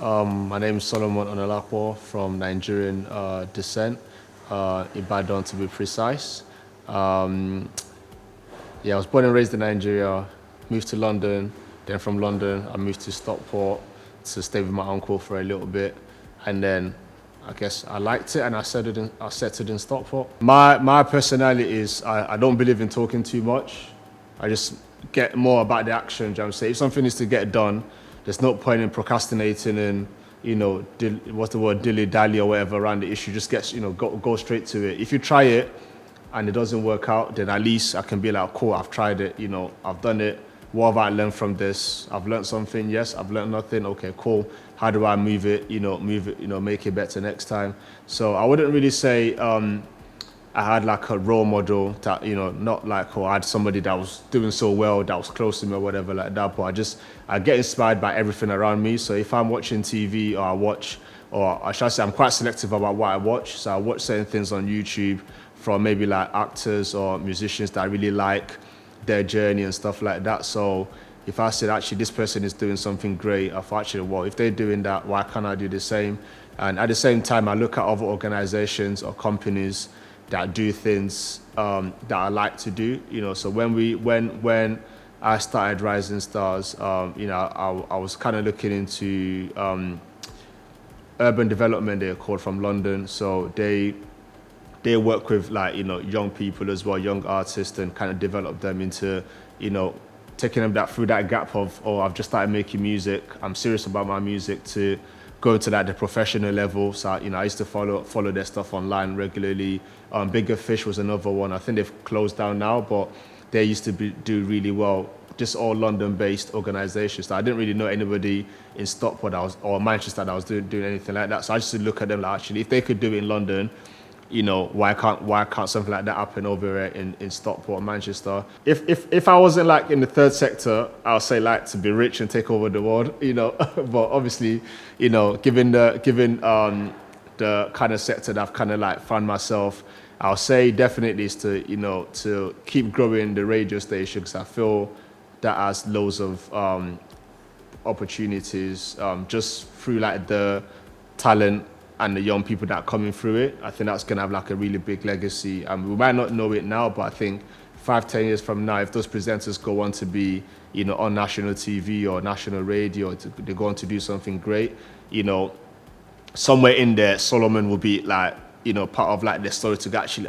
My name is Solomon Onaolapo from Nigerian descent, Ibadan to be precise. Um, yeah, I was born and raised in Nigeria, moved to London, then from London I moved to Stockport to stay with my uncle for a little bit, and then I guess I liked it and I settled in Stockport. My personality is I don't believe in talking too much. I just get more about the action. Do you know what I'm saying? If something needs to get done, there's no point in procrastinating and what's the word, dilly dally or whatever around the issue. Just get go straight to it. If you try it and it doesn't work out, then at least I can be like, cool, I've tried it. I've done it. What have I learned from this? I've learned something. Yes, I've learned nothing. Okay, cool. How do I move it? Make it better next time. So I wouldn't really say I had like a role model that, not like, I had somebody that was doing so well, that was close to me or whatever like that. But I get inspired by everything around me. So if I'm watching TV or I should say I'm quite selective about what I watch. So I watch certain things on YouTube from maybe like actors or musicians that I really like their journey and stuff like that. So if I said, actually, this person is doing something great, I thought, actually, well, if they're doing that, why can't I do the same? And at the same time, I look at other organizations or companies that do things that I like to do. So when I started Rising Stars, I was kind of looking into urban development, they're called, from London. So they work with young people as well, young artists, and kind of develop them into taking them through that gap of, I've just started making music, I'm serious about my music, to go to the professional level. So I used to follow their stuff online regularly. Bigger Fish was another one. I think they've closed down now, but they used to do really well. Just all London-based organisations. So I didn't really know anybody in Stockport or Manchester that was doing anything like that. So I just used to look at them like, actually, if they could do it in London, why can't something like that happen over here in Stockport, Manchester? If I wasn't like in the third sector, I'll say like to be rich and take over the world, But obviously, given the kind of sector that I've kind of like found myself, I'll say definitely is to keep growing the radio station, because I feel that has loads of opportunities just through like the talent and the young people that are coming through it. I think that's going to have like a really big legacy. We might not know it now, but I think 5-10 years from now, if those presenters go on to be, on national TV or national radio, they go on to do something great, somewhere in there, Solomon will be like, part of like the story, to actually,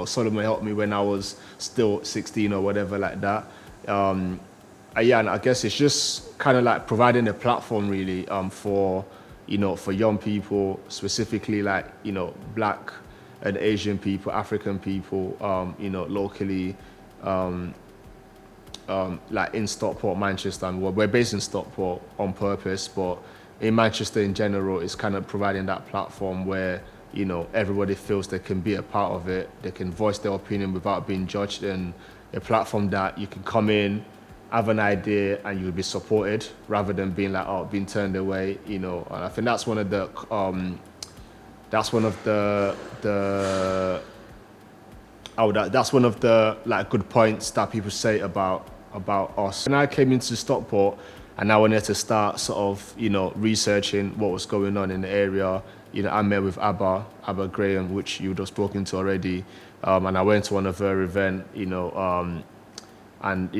Solomon helped me when I was still 16 or whatever like that. Yeah, and I guess it's just kind of like providing a platform really for young people, specifically like, Black and Asian people, African people, locally, like in Stockport, Manchester. And we're based in Stockport on purpose, but in Manchester in general, it's kind of providing that platform where, everybody feels they can be a part of it, they can voice their opinion without being judged, and a platform that you can come in, have an idea, and you'll be supported rather than being like, being turned away, And I think that's one of the like good points that people say about us. When I came into Stockport and I wanted to start sort of, researching what was going on in the area, I met with Abba Graham, which you'd have spoken to already, and I went to one of her event, and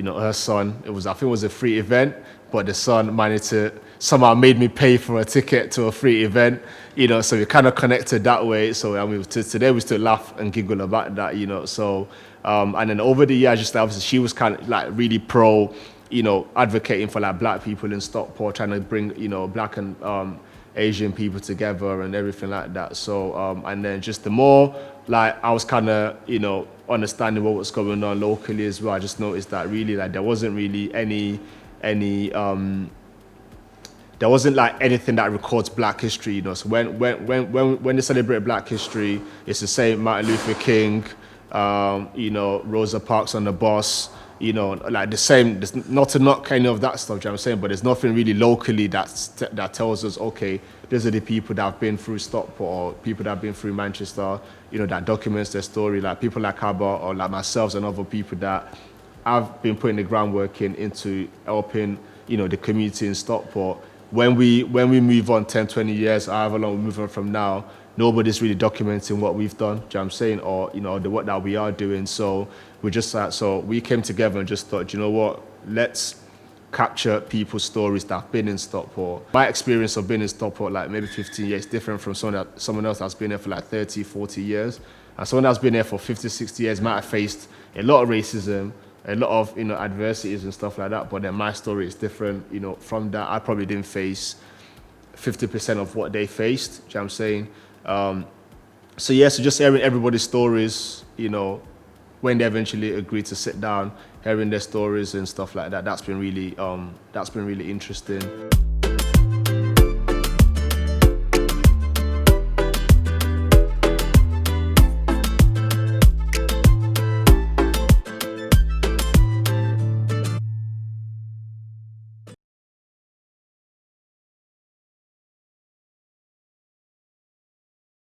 her son, I think it was a free event, but the son managed to somehow made me pay for a ticket to a free event, so we kind of connected that way. So today we still laugh and giggle about that, So and then over the years, just obviously she was kind of like really pro, advocating for like Black people in Stockport, trying to bring Black and Asian people together and everything like that. So and then just the more like I was kind of understanding what was going on locally as well, I just noticed that really like there wasn't really any there wasn't like anything that records Black history, So when they celebrate Black history, it's the same Martin Luther King, Rosa Parks on the bus, like the same. There's not to knock any of that stuff, you know what I'm saying, but there's nothing really locally that tells us, okay, these are the people that have been through Stockport, or people that have been through Manchester, that documents their story, like people like Abba or like myself and other people that have been putting the groundwork into helping, the community in Stockport when we move on 10, 20 years, however long we move on from now, nobody's really documenting what we've done, do you know what I'm saying? Or, the work that we are doing. So we just so we came together and just thought, you know what, let's capture people's stories that have been in Stockport. My experience of being in Stockport, like maybe 15 years, different from someone else that's been there for like 30, 40 years. And someone that's been there for 50, 60 years might have faced a lot of racism, a lot of, adversities and stuff like that. But then my story is different, from that. I probably didn't face 50% of what they faced, do you know what I'm saying? So yeah, so just hearing everybody's stories, when they eventually agreed to sit down, hearing their stories and stuff like that, that's been really interesting.